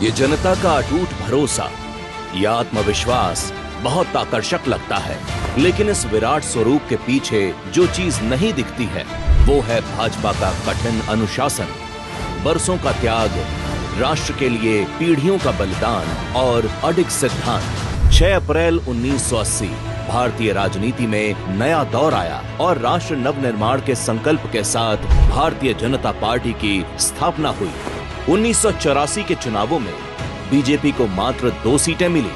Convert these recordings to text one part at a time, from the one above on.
ये जनता का अटूट भरोसा, यह आत्मविश्वास बहुत आकर्षक लगता है, लेकिन इस विराट स्वरूप के पीछे जो चीज नहीं दिखती है वो है भाजपा का कठिन अनुशासन, बरसों का त्याग, राष्ट्र के लिए पीढ़ियों का बलिदान और अडिग सिद्धांत। 6 अप्रैल 1980 भारतीय राजनीति में नया दौर आया और राष्ट्र नवनिर्माण के संकल्प के साथ भारतीय जनता पार्टी की स्थापना हुई। 1984 के चुनावों में बीजेपी को मात्र 2 सीटें मिली।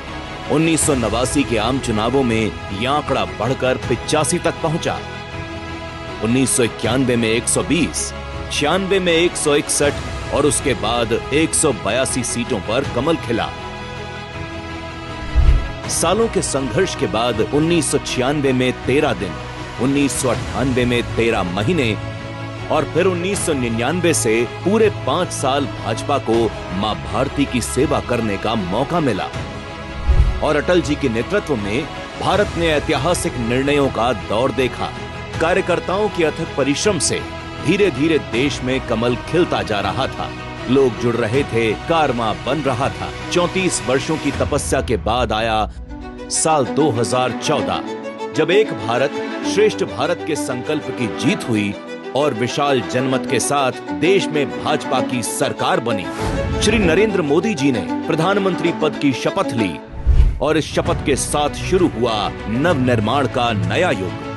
1989 के आम चुनावों में यह आंकड़ा बढ़कर 85 तक पहुंचा। 1991 में 120, 96 में 161 और उसके बाद 182 सीटों पर कमल खिला। सालों के संघर्ष के बाद 1996 में 13 दिन, 1998 में 13 महीने और फिर 1999 से पूरे 5 साल भाजपा को मां भारती की सेवा करने का मौका मिला। और अटल जी के नेतृत्व में भारत ने ऐतिहासिक निर्णयों का दौर देखा। कार्यकर्ताओं के अथक परिश्रम से धीरे धीरे देश में कमल खिलता जा रहा था, लोग जुड़ रहे थे, कारवां बन रहा था। 34 वर्षों की तपस्या के बाद आया साल 2014, जब एक भारत श्रेष्ठ भारत के संकल्प की जीत हुई और विशाल जनमत के साथ देश में भाजपा की सरकार बनी। श्री नरेंद्र मोदी जी ने प्रधानमंत्री पद की शपथ ली और इस शपथ के साथ शुरू हुआ नवनिर्माण का नया युग।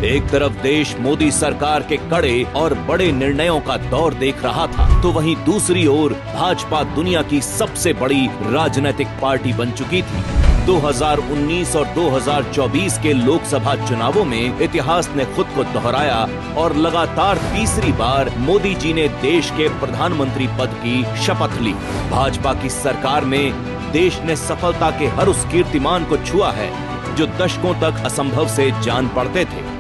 एक तरफ देश मोदी सरकार के कड़े और बड़े निर्णयों का दौर देख रहा था, तो वहीं दूसरी ओर भाजपा दुनिया की सबसे बड़ी राजनीतिक पार्टी बन चुकी थी। 2019 और 2024 के लोकसभा चुनावों में इतिहास ने खुद को दोहराया और लगातार तीसरी बार मोदी जी ने देश के प्रधानमंत्री पद की शपथ ली। भाजपा की सरकार में देश ने सफलता के हर उस कीर्तिमान को छुआ है जो दशकों तक असंभव से जान पड़ते थे।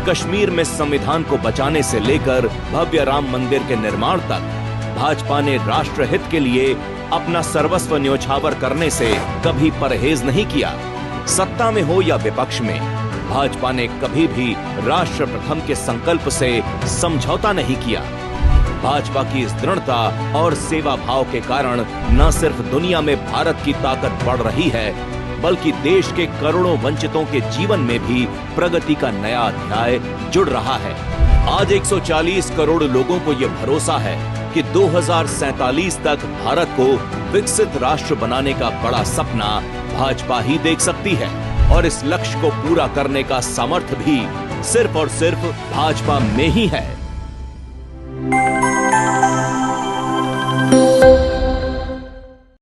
कश्मीर में संविधान को बचाने से लेकर भव्य राम मंदिर के निर्माण तक भाजपा ने राष्ट्र हित के लिए अपना सर्वस्व न्योछावर करने से कभी परहेज नहीं किया। सत्ता में हो या विपक्ष में, भाजपा ने कभी भी राष्ट्र प्रथम के संकल्प से समझौता नहीं किया। भाजपा की इस दृढ़ता और सेवा भाव के कारण न सिर्फ दुनिया में भारत की ताकत बढ़ रही है, बल्कि देश के करोड़ों वंचितों के जीवन में भी प्रगति का नया अध्याय जुड़ रहा है। आज 140 करोड़ लोगों को यह भरोसा है कि 2047 तक भारत को विकसित राष्ट्र बनाने का बड़ा सपना भाजपा ही देख सकती है और इस लक्ष्य को पूरा करने का सामर्थ्य भी सिर्फ और सिर्फ भाजपा में ही है।